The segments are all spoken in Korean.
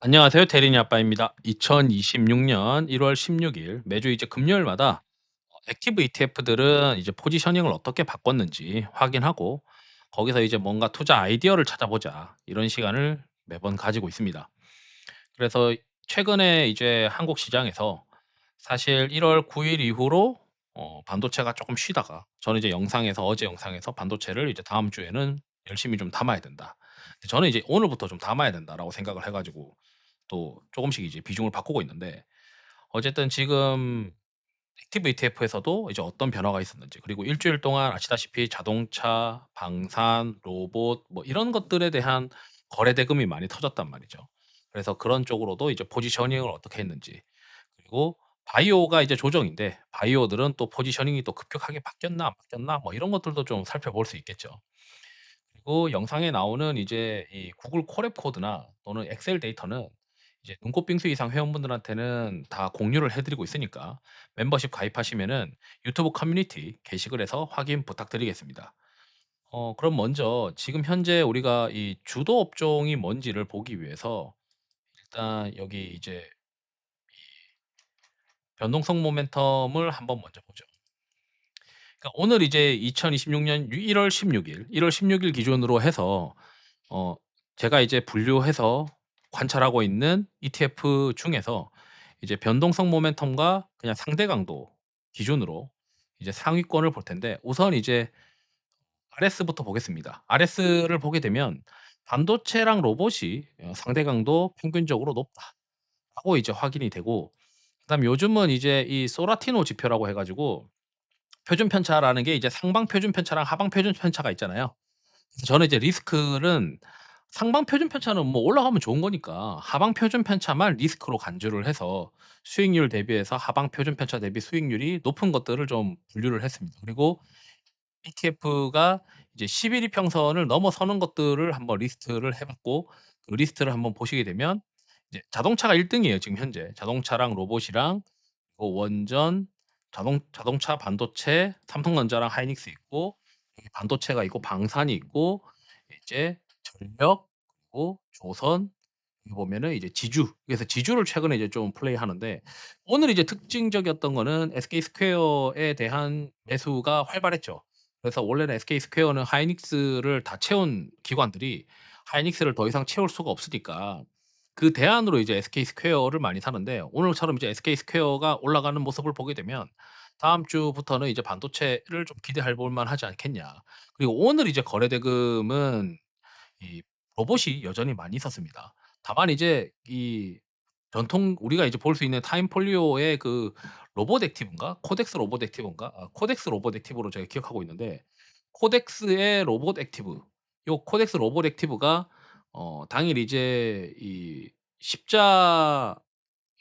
안녕하세요. 대리니 아빠입니다. 2026년 1월 16일 매주 이제 금요일마다 액티브 ETF들은 이제 포지셔닝을 어떻게 바꿨는지 확인하고 거기서 이제 뭔가 투자 아이디어를 찾아보자 이런 시간을 매번 가지고 있습니다. 그래서 최근에 이제 한국 시장에서 사실 1월 9일 이후로 반도체가 조금 쉬다가 저는 이제 영상에서 어제 영상에서 반도체를 이제 다음 주에는 열심히 좀 담아야 된다. 저는 이제 오늘부터 좀 담아야 된다라고 생각을 해 가지고 또 조금씩 이제 비중을 바꾸고 있는데 어쨌든 지금 액티브 ETF에서도 이제 어떤 변화가 있었는지 그리고 일 주일 동안 아시다시피 자동차, 방산, 로봇 뭐 이런 것들에 대한 거래 대금이 많이 터졌단 말이죠. 그래서 그런 쪽으로도 이제 포지셔닝을 어떻게 했는지 그리고 바이오가 이제 조정인데 바이오들은 또 포지셔닝이 또 급격하게 바뀌었나 안 바뀌었나 뭐 이런 것들도 좀 살펴볼 수 있겠죠. 그리고 영상에 나오는 이제 이 구글 콜앱 코드나 또는 엑셀 데이터는 이제 눈꽃 빙수 이상 회원분들한테는 다 공유를 해 드리고 있으니까 멤버십 가입하시면은 유튜브 커뮤니티 게시글에서 확인 부탁드리겠습니다. 그럼 먼저 지금 현재 우리가 이 주도 업종이 뭔지를 보기 위해서 일단 여기 이제 변동성 모멘텀을 한번 먼저 보죠. 그러니까 오늘 이제 2026년 1월 16일 기준으로 해서 어 제가 이제 분류해서 관찰하고 있는 ETF 중에서 이제 변동성 모멘텀과 그냥 상대 강도 기준으로 이제 상위권을 볼 텐데 우선 이제 RS부터 보겠습니다. RS를 보게 되면 반도체랑 로봇이 상대 강도 평균적으로 높다라고 이제 확인이 되고 그다음에 요즘은 이제 이 소라티노 지표라고 해 가지고 표준 편차라는 게 이제 상방 표준 편차랑 하방 표준 편차가 있잖아요. 그래서 저는 이제 리스크는 상방 표준 편차는 뭐 올라가면 좋은 거니까 하방 표준 편차만 리스크로 간주를 해서 수익률 대비해서 하방 표준 편차 대비 수익률이 높은 것들을 좀 분류를 했습니다. 그리고 ETF가 이제 11 이평선을 넘어서는 것들을 한번 리스트를 해 봤고 그 리스트를 한번 보시게 되면 이제 자동차가 1 등이에요 지금 현재. 자동차랑 로봇이랑 그리고 원전, 자동차, 반도체, 삼성전자랑 하이닉스 있고 여기 반도체가 있고 방산이 있고 이제 전력 그리고 조선 여기 보면은 이제 지주 그래서 지주를 최근에 이제 좀 플레이하는데 오늘 이제 특징적이었던 거는 SK스퀘어에 대한 매수가 활발했죠. 그래서 원래는 SK스퀘어는 하이닉스를 다 채운 기관들이 하이닉스를 더 이상 채울 수가 없으니까 그 대안으로 이제 SK스퀘어를 많이 사는데 오늘처럼 이제 SK스퀘어가 올라가는 모습을 보게 되면 다음 주부터는 이제 '반도체를 좀 기대해 볼 만하지 않겠냐.' 그리고 오늘 이제 거래 대금은 이 로봇이 여전히 많이 있었습니다. 다만 이제 이 전통 우리가 이제 볼 수 있는 타임폴리오의 그 로봇 액티브인가? 코덱스 로봇 액티브인가? 코덱스 로봇 액티브로 제가 기억하고 있는데 코덱스의 로봇 액티브 요 코덱스 로봇 액티브가 당일 이제 이 십자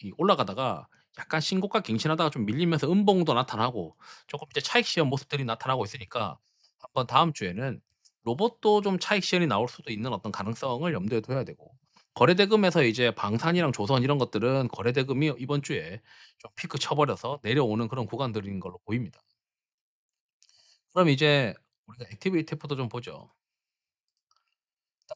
이 올라가다가 약간 신고가 갱신하다가 좀 밀리면서 음봉도 나타나고 조금 이제 차익 시현 모습들이 나타나고 있으니까 한번 다음 주에는 로봇도 좀 차익 시현이 나올 수도 있는 어떤 가능성을 염두에 둬야 되고 거래 대금에서 이제 방산이랑 조선 이런 것들은 거래 대금이 이번 주에 좀 피크 쳐 버려서 내려오는 그런 구간들인 걸로 보입니다. 그럼 이제 우리가 액티브 ETF도 좀 보죠.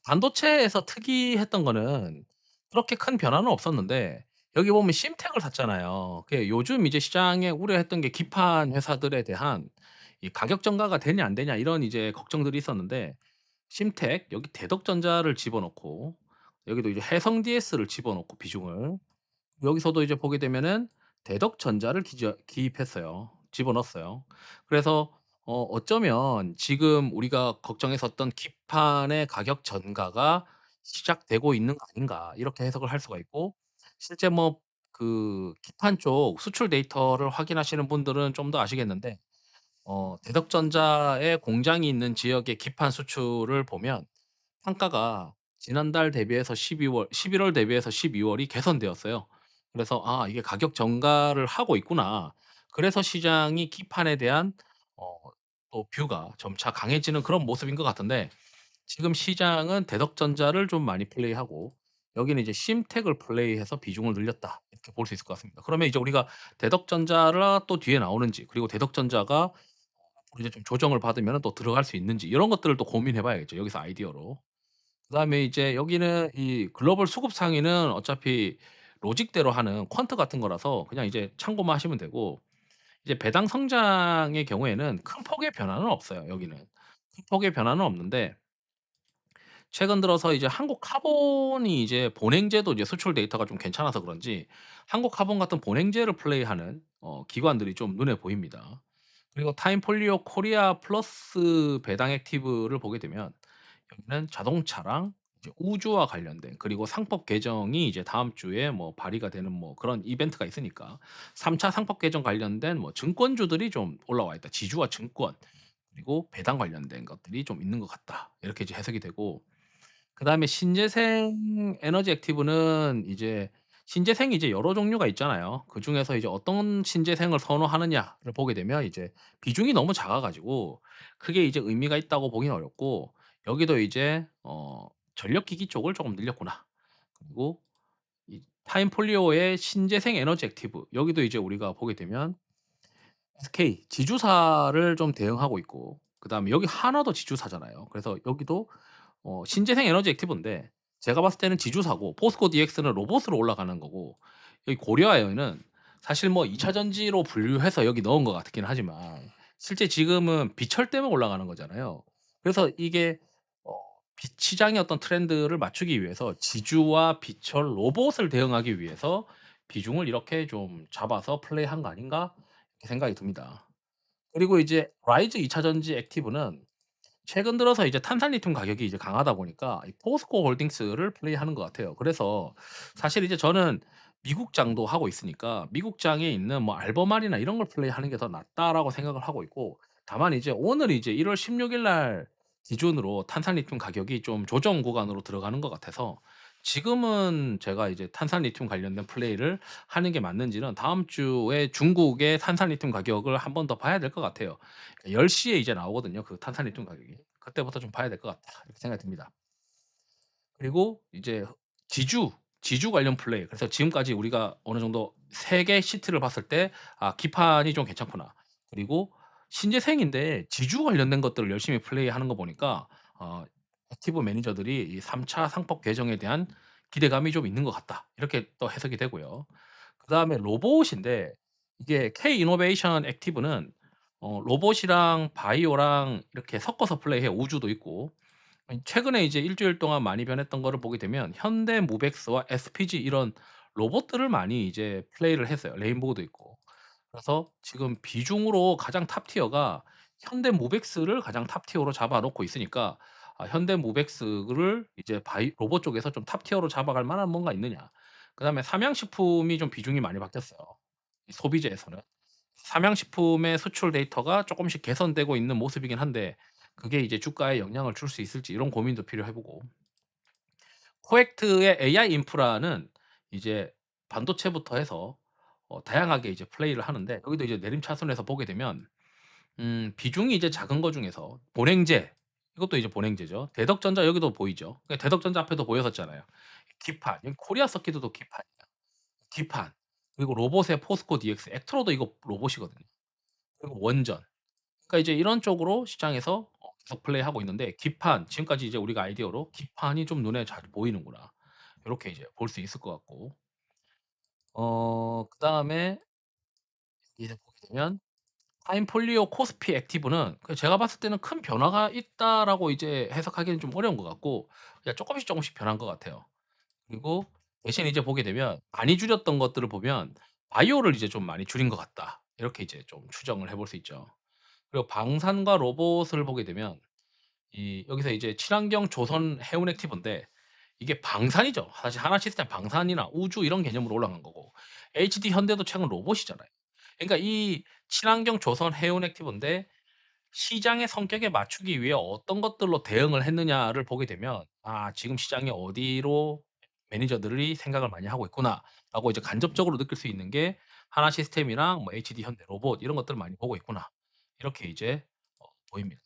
반도체에서 특이했던 거는 그렇게 큰 변화는 없었는데 여기 보면 심텍을 샀잖아요. 그게 요즘 이제 시장에 우려했던 게 기판 회사들에 대한 이 가격 전가가 되냐 안 되냐 이런 이제 걱정들이 있었는데 심텍 여기 대덕전자를 집어넣고 여기도 이제 해성 DS를 집어넣고 비중을 여기서도 이제 보게 되면은 대덕전자를 기입했어요. 집어넣었어요. 그래서 어쩌면 지금 우리가 걱정했었던 '기판의 가격 전가가 시작되고 있는 거 아닌가.' 이렇게 해석을 할 수가 있고 실제 뭐 그 기판 쪽 수출 데이터를 확인하시는 분들은 좀 더 아시겠는데 대덕전자의 공장이 있는 지역의 기판 수출을 보면 판가가 지난달 대비해서 11월 대비해서 12 월이 개선되었어요. 그래서 '아 이게 가격 정가를 하고 있구나.' 그래서 시장이 기판에 대한 어 또 뷰가 점차 강해지는 그런 모습인 것 같은데 지금 시장은 대덕전자를 좀 많이 플레이하고 여기는 이제 심텍을 플레이해서 비중을 늘렸다. 이렇게 볼 수 있을 것 같습니다. 그러면 이제 우리가 대덕전자가 또 뒤에 나오는지 그리고 대덕전자가 앞으로 이제 좀 조정을 받으면은 또 들어갈 수 있는지 이런 것들을 또 고민해 봐야겠죠, 여기서 아이디어로. 그다음에 이제 여기는 이 글로벌 수급 상위는 어차피 로직대로 하는 퀀트 같은 거라서 그냥 이제 참고만 하시면 되고, 이제 배당 성장의 경우에는 큰 폭의 변화는 없어요 여기는. 큰 폭의 변화는 없는데, 최근 들어서 이제 한국 카본이 이제 본행제도 이제 수출 데이터가 좀 괜찮아서 그런지 한국 카본 같은 본행제를 플레이하는 기관들이 좀 눈에 보입니다. 그리고 타임폴리오 코리아 플러스 배당 액티브를 보게 되면 여기는 자동차랑 이제 우주와 관련된, 그리고 상법 개정이 이제 다음 주에 뭐 발의가 되는 뭐 그런 이벤트가 있으니까 3차 상법 개정 관련된 뭐 증권주들이 좀 올라와 있다. 지주와 증권 그리고 배당 관련된 것들이 좀 있는 것 같다. 이렇게 이제 해석이 되고, 그다음에 신재생 에너지 액티브는 이제 신재생이 이제 여러 종류가 있잖아요. 그중에서 이제 어떤 신재생을 선호하느냐를 보게 되면 이제 비중이 너무 작아 가지고 크게 이제 의미가 있다고 보기는 어렵고, 여기도 이제 전력기기 쪽을 조금 늘렸구나. 그리고 이 타임폴리오의 신재생 에너지 액티브, 여기도 이제 우리가 보게 되면 SK 지주사를 좀 대응하고 있고, 그다음에 여기 하나도 지주사잖아요. 그래서 여기도 신재생 에너지 액티브인데 제가 봤을 때는 지주사고, 포스코 DX는 로봇으로 올라가는 거고, 여기 고려아연은 사실 뭐 2차 전지로 분류해서 여기 넣은 것 같긴 하지만 실제 지금은 비철 때문에 올라가는 거잖아요. 그래서 이게 어 시장의 어떤 트렌드를 맞추기 위해서 지주와 비철 로봇을 대응하기 위해서 비중을 이렇게 좀 잡아서 플레이한 거 아닌가, 이렇게 생각이 듭니다. 그리고 이제 라이즈 2차 전지 액티브는 최근 들어서 이제 탄산 리튬 가격이 이제 강하다 보니까 이 포스코 홀딩스를 플레이하는 것 같아요. 그래서 사실 이제 저는 미국장도 하고 있으니까 미국장에 있는 뭐 알버말이나 이런 걸 플레이하는 게 더 낫다라고 생각을 하고 있고, 다만 이제 오늘 이제 1월 16일 날 기준으로 탄산 리튬 가격이 좀 조정 구간으로 들어가는 것 같아서 지금은 제가 이제 탄산 리튬 관련된 플레이를 하는 게 맞는지는 다음 주에 중국의 탄산 리튬 가격을 한 번 더 봐야 될 것 같아요. 10 시에 이제 나오거든요, 그 탄산 리튬 가격이. 그때부터 좀 봐야 될 것 같다, 이렇게 생각이 듭니다. 그리고 이제 지주, 지주 관련 플레이. 그래서 지금까지 우리가 어느 정도 3개 시트를 봤을 때 '아 기판이 좀 괜찮구나.' 그리고 신재생인데 지주 관련된 것들을 열심히 플레이하는 거 보니까 어 액티브 매니저들이 이 3차 상법 개정에 대한 기대감이 좀 있는 것 같다, 이렇게 또 해석이 되고요. 그다음에 로봇인데 이게 K 이노베이션 액티브는 로봇이랑 바이오랑 이렇게 섞어서 플레이해요. 우주도 있고. 아니 최근에 이제 일 주일 동안 많이 변했던 거를 보게 되면 현대무백스와 SPG 이런 로봇들을 많이 이제 플레이를 했어요. 레인보우도 있고. 그래서 지금 비중으로 가장 탑 티어가 현대무백스를 가장 탑 티어로 잡아 놓고 있으니까 현대무백스를 이제 바이 로봇 쪽에서 좀 탑 티어로 잡아갈 만한 뭔가 있느냐. 그다음에 삼양식품이 좀 비중이 많이 바뀌었어요, 이 소비재에서는. 삼양식품의 수출 데이터가 쪼끔씩 개선되고 있는 모습이긴 한데 그게 이제 주가에 영향을 줄 수 있을지, 이런 고민도 필요해 보고, 코엑트의 AI 인프라는 이제 반도체부터 해서 다양하게 이제 플레이를 하는데 여기도 이제 내림차순에서 보게 되면 비중이 이제 작은 거 중에서 본행제, 이것도 이제 본행제죠. 대덕전자 여기도 보이죠. 그러니까 대덕전자 앞에도 보였었잖아요. 기판, 여기 코리아 서키트도 기판이야. 기판. 그리고 로봇의 포스코 DX, 액트로도 이거 로봇이거든요. 그리고 원전. 그러니까 이제 이런 쪽으로 시장에서 계속 플레이하고 있는데, 기판 지금까지 이제 우리가 아이디어로 '기판이 좀 눈에 잘 보이는구나.' 요렇게 이제 볼 수 있을 것 같고, 그다음에 이제 보게 되면 타임폴리오 코스피 액티브는 제가 봤을 때는 '큰 변화가 있다.'라고 이제 해석하기는 좀 어려운 것 같고 그냥 쪼끔씩 쪼끔씩 변한 것 같아요. 그리고 대신 이제 보게 되면 많이 줄였던 것들을 보면 '바이오를 이제 좀 많이 줄인 것 같다.' 이렇게 이제 좀 추정을 해볼 수 있죠. 그리고 방산과 로봇을 보게 되면 이 여기서 이제 친환경 조선 해운 액티브인데 이게 방산이죠. 사실 하나 시스템 방산이나 우주 이런 개념으로 올라간 거고, HD 현대도 최근 로봇이잖아요. 그러니까 이 친환경 조선 해운 액티브인데 시장의 성격에 맞추기 위해 어떤 것들로 대응을 했느냐를 보게 되면 '아 지금 시장이 어디로 매니저들이 생각을 많이 하고 있구나.'라고 이제 간접적으로 느낄 수 있는 게 하나 시스템이랑 뭐 HD 현대 로봇 이런 것들을 많이 보고 있구나, 이렇게 이제 보입니다.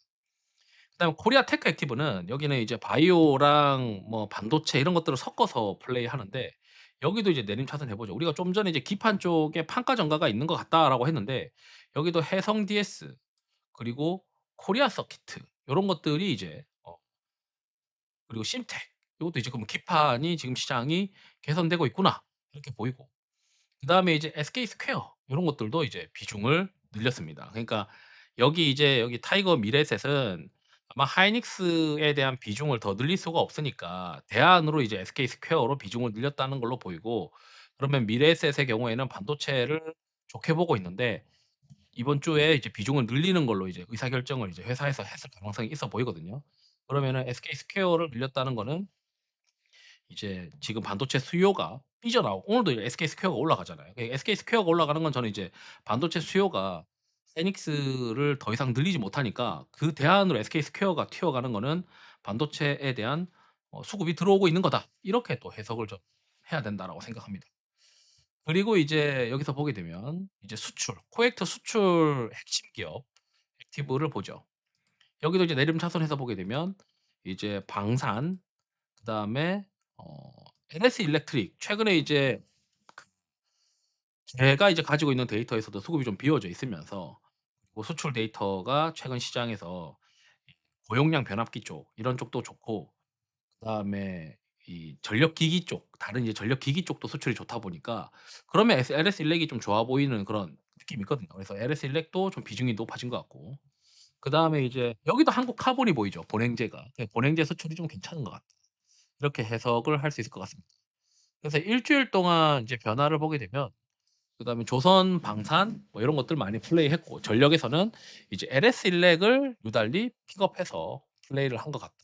그다음에 코리아 테크 액티브는 여기는 이제 바이오랑 뭐 반도체 이런 것들을 섞어서 플레이하는데 여기도 이제 내림차순 해 보죠. 우리가 좀 전에 이제 "기판 쪽에 판가 전가가 있는 것 같다."라고 했는데 여기도 해성 DS 그리고 코리아 서키트 요런 것들이 이제 그리고 심텍 요것도 이제 그럼 '기판이 지금 시장이 개선되고 있구나.' 이렇게 보이고 그다음에 이제 SK 스퀘어 요런 것들도 이제 비중을 늘렸습니다. 그러니까 여기 타이거 미래셋은 아마 하이닉스에 대한 비중을 더 늘릴 수가 없으니까 대안으로 이제 SK 스퀘어로 비중을 늘렸다는 걸로 보이고 그러면 미래셋의 경우에는 반도체를 좋게 보고 있는데 이번 주에 이제 비중을 늘리는 걸로 이제 의사결정을 이제 회사에서 했을 가능성이 있어 보이거든요. 그러면은 SK 스퀘어를 늘렸다는 거는 이제 지금 반도체 수요가 삐져나오고 오늘도 이제 SK 스퀘어가 올라가잖아요. SK 스퀘어가 올라가는 건 저는 이제 반도체 수요가 하이닉스를 더 이상 늘리지 못하니까 그 대안으로 SK 스퀘어가 튀어가는 거는 '반도체에 대한 수급이 들어오고 있는 거다.' 이렇게 또 해석을 좀 해야 된다라고 생각합니다. 그리고 이제 여기서 보게 되면 이제 수출, 코엑트 수출 핵심 기업 액티브를 보죠. 여기도 이제 내림차순해서 보게 되면 이제 방산 그다음에 어 LS 일렉트릭 최근에 이제 제가 이제 가지고 있는 데이터에서도 수급이 좀 비워져 있으면서 뭐 수출 데이터가 최근 시장에서 고용량 변압기 쪽 이런 쪽도 좋고 그다음에 이 전력기기 쪽 다른 이제 전력기기 쪽도 수출이 좋다 보니까 그러면 LS 일렉이 좀 좋아 보이는 그런 느낌이 있거든요. 그래서 LS 일렉도 좀 비중이 높아진 것 같고 그다음에 이제 여기도 한국 카본이 보이죠, 본행제가. 본행제 수출이 좀 괜찮은 것 같다. 이렇게 해석을 할 수 있을 것 같습니다. 그래서 일 주일 동안 이제 변화를 보게 되면 그다음에 조선 방산 뭐 이런 것들 많이 플레이했고 전력에서는 이제 LS 일렉을 유달리 픽업해서 플레이를 한 것 같다.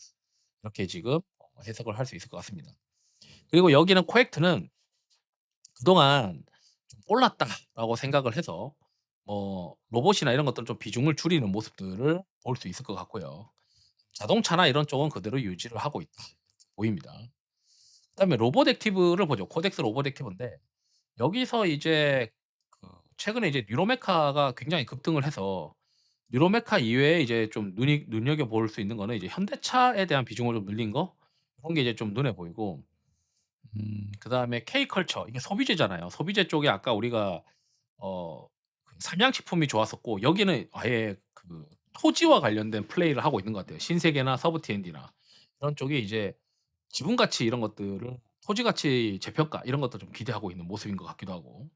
이렇게 지금 해석을 할 수 있을 것 같습니다. 그리고 여기는 코엑트는 그동안 좀 '올랐다.'라고 생각을 해서 로봇이나 이런 것들은 좀 비중을 줄이는 모습들을 볼 수 있을 것 같고요. 자동차나 이런 쪽은 그대로 유지를 하고 있다 보입니다. 그다음에 로봇 액티브를 보죠. 코덱스 로봇 액티브인데 여기서 이제 그 최근에 이제 뉴로메카가 굉장히 급등을 해서 뉴로메카 이외에 이제 좀 눈이 눈여겨볼 수 있는 거는 이제 현대차에 대한 비중을 좀 늘린 거 그런 게 이제 좀 눈에 보이고 그다음에 K컬처 이게 소비재잖아요. 소비재 쪽에 아까 우리가 그 삼양식품이 좋았었고 여기는 아예 그 토지와 관련된 플레이를 하고 있는 것 같아요. 신세계나 서브TND나 이런 쪽이 이제 지분 가치 이런 것들을 토지 가치 재평가 이런 것도 좀 기대하고 있는 모습인 것 같기도 하고.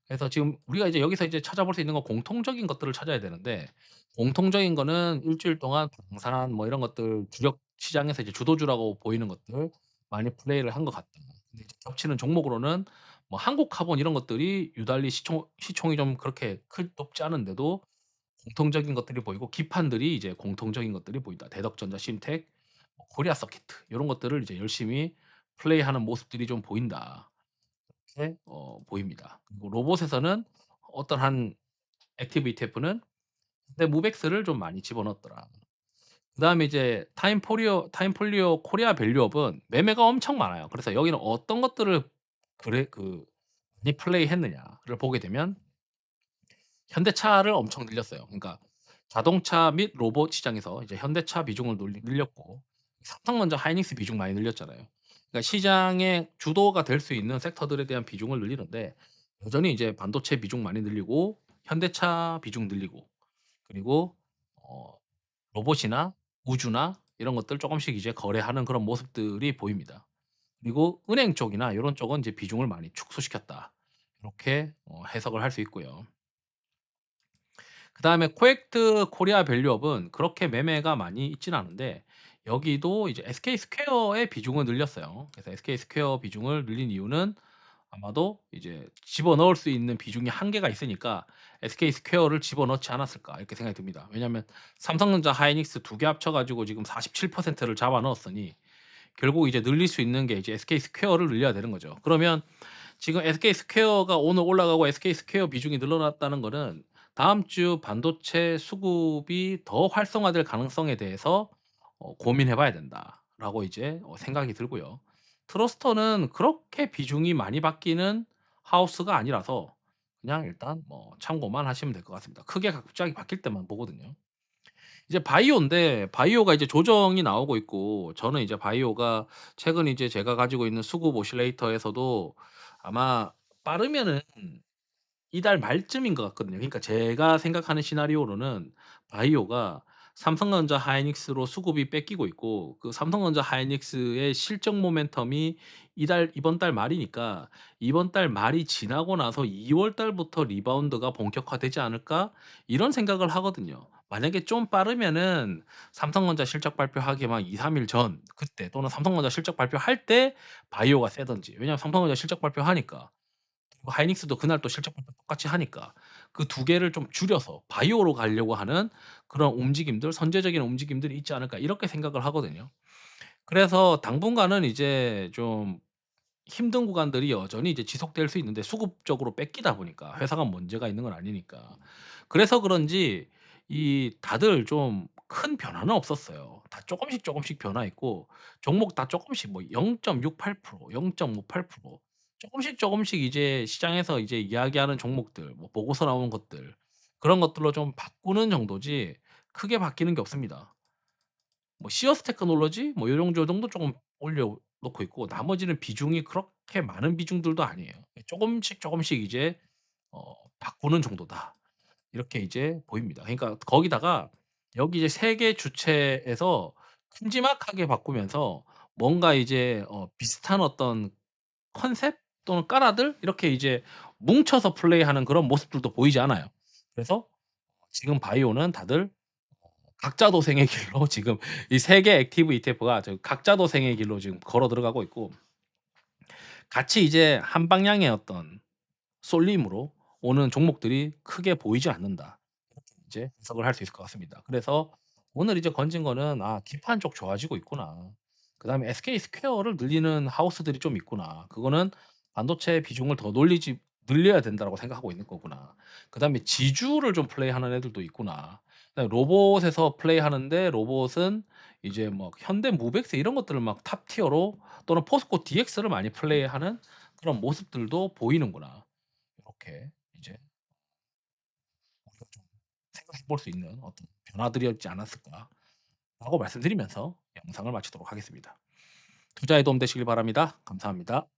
그래서 지금 우리가 이제 여기서 이제 찾아볼 수 있는 건 공통적인 것들을 찾아야 되는데 공통적인 거는 일 주일 동안 방산 뭐 이런 것들 주력 시장에서 이제 주도주라고 보이는 것들 많이 플레이를 한 것 같다. 근데 이제 겹치는 종목으로는 뭐 한국카본 이런 것들이 유달리 시총이 좀 그렇게 높지 않은데도 공통적인 것들이 보이고 기판들이 이제 공통적인 것들이 보인다. 대덕전자, 심텍, 뭐 코리아서키트 요런 것들을 이제 열심히 플레이하는 모습들이 좀 보인다. 이렇게 보입니다. 그리고 로봇에서는 어떠한 액티브 ETF는 근데 무백스를 좀 많이 집어넣었더라. 그다음에 이제 타임폴리오 코리아 밸류업은 매매가 엄청 많아요. 그래서 여기는 어떤 것들을 그래 많이 플레이했느냐를 보게 되면 현대차를 엄청 늘렸어요. 그러니까 자동차 및 로봇 시장에서 이제 현대차 비중을 늘렸고 삼성전자, 하이닉스 비중 많이 늘렸잖아요. 그러니까 시장의 주도가 될 수 있는 섹터들에 대한 비중을 늘리는데 여전히 이제 반도체 비중 많이 늘리고 현대차 비중 늘리고 그리고 어 로봇이나 우주나 이런 것들 쪼금씩 이제 거래하는 그런 모습들이 보입니다. 그리고 은행 쪽이나 요런 쪽은 이제 비중을 많이 축소시켰다. 이렇게 해석을 할 수 있고요. 그다음에 코엑트 코리아 밸류업은 그렇게 매매가 많이 있진 않은데 여기도 이제 SK 스퀘어의 비중을 늘렸어요. 그래서 SK 스퀘어 비중을 늘린 이유는 아마도 이제 집어넣을 수 있는 비중이 한계가 있으니까 'SK 스퀘어를 집어넣지 않았을까.' 이렇게 생각이 듭니다. 왜냐하면 삼성전자, 하이닉스 두 개 합쳐 가지고 지금 47%를 잡아 넣었으니 결국 이제 늘릴 수 있는 게 이제 SK 스퀘어를 늘려야 되는 거죠. 그러면 지금 SK 스퀘어가 오늘 올라가고 SK 스퀘어 비중이 늘어났다는 거는 다음 주 반도체 수급이 더 활성화될 가능성에 대해서 고민해 봐야 된다라고 이제 생각이 들고요. 트러스터는 그렇게 비중이 많이 바뀌는 하우스가 아니라서 그냥 일단 뭐 참고만 하시면 될 것 같습니다. 크게 갑자기 바뀔 때만 보거든요. 이제 바이오인데 바이오가 이제 조정이 나오고 있고 저는 이제 바이오가 최근 이제 제가 가지고 있는 수급 오실레이터에서도 아마 빠르면은 이달 말쯤인 것 같거든요. 그러니까 제가 생각하는 시나리오로는 바이오가 삼성전자 하이닉스로 수급이 뺏기고 있고, 그 삼성전자 하이닉스의 실적 모멘텀이 이번 달 말이니까 '이번 달 말이 지나고 나서 2월 달부터 리바운드가 본격화되지 않을까?' 이런 생각을 하거든요. 만약에 좀 빠르면은 삼성전자 실적 발표하기 막 2-3일 전, 그때 또는 삼성전자 실적 발표할 때 바이오가 세든지. 왜냐하면 삼성전자 실적 발표하니까. 그리고 하이닉스도 그날 또 실적 발표 똑같이 하니까 그 두 개를 좀 줄여서 바이오로 가려고 하는 그런 움직임들, '선제적인 움직임들이 있지 않을까.' 이렇게 생각을 하거든요. 그래서 당분간은 이제 좀 힘든 구간들이 여전히 이제 지속될 수 있는데, 수급적으로 뺏기다 보니까 회사가 문제가 있는 건 아니니까. 그래서 그런지 다들 좀 큰 변화는 없었어요. 다 쪼금씩 쪼금씩 변화했고, 종목 다 쪼끔씩 뭐 0.68% 0.58% 쪼금씩 쪼금씩 이제 시장에서 이제 이야기하는 종목들, 뭐 보고서 나오는 것들, 그런 것들로 좀 바꾸는 정도지 크게 바뀌는 게 없습니다. 뭐 시어스 테크놀로지 뭐 요 정도 쪼금 올려 놓고 있고, 나머지는 비중이 그렇게 많은 비중들도 아니에요. 쪼금씩 쪼금씩 이제 바꾸는 정도다. 이렇게 이제 보입니다. 그러니까 거기다가 여기 이제 세 개 주체에서 큼지막하게 바꾸면서 뭔가 이제 비슷한 어떤 컨셉 또는 까라들, 이렇게 이제 뭉쳐서 플레이하는 그런 모습들도 보이지 않아요. 그래서 지금 바이오는 다들 각자 도생의 길로 지금 이 세 개 액티브 ETF가 지금 각자 도생의 길로 지금 걸어 들어가고 있고, 같이 이제 한 방향의 어떤 쏠림으로 오는 종목들이 크게 보이지 않는다. 이렇게 이제 해석을 할 수 있을 것 같습니다. 그래서 오늘 이제 건진 거는 '아 기판 쪽 좋아지고 있구나. 그다음에 SK 스퀘어를 늘리는 하우스들이 좀 있구나. 그거는 반도체 비중을 더 늘려야 된다.'라고 생각하고 있는 거구나. 그다음에 지주를 좀 플레이하는 애들도 있구나. 그다음에 로봇에서 플레이하는데, 로봇은 이제 뭐 현대 무벡스 이런 것들을 막 탑 티어로, 또는 포스코 DX를 많이 플레이하는 그런 모습들도 보이는구나. 요렇게 이제 우리가 좀 생각해 볼 수 있는 어떤 변화들이었지 않았을까라고 말씀드리면서 영상을 마치도록 하겠습니다. 투자에 도움 되시길 바랍니다. 감사합니다.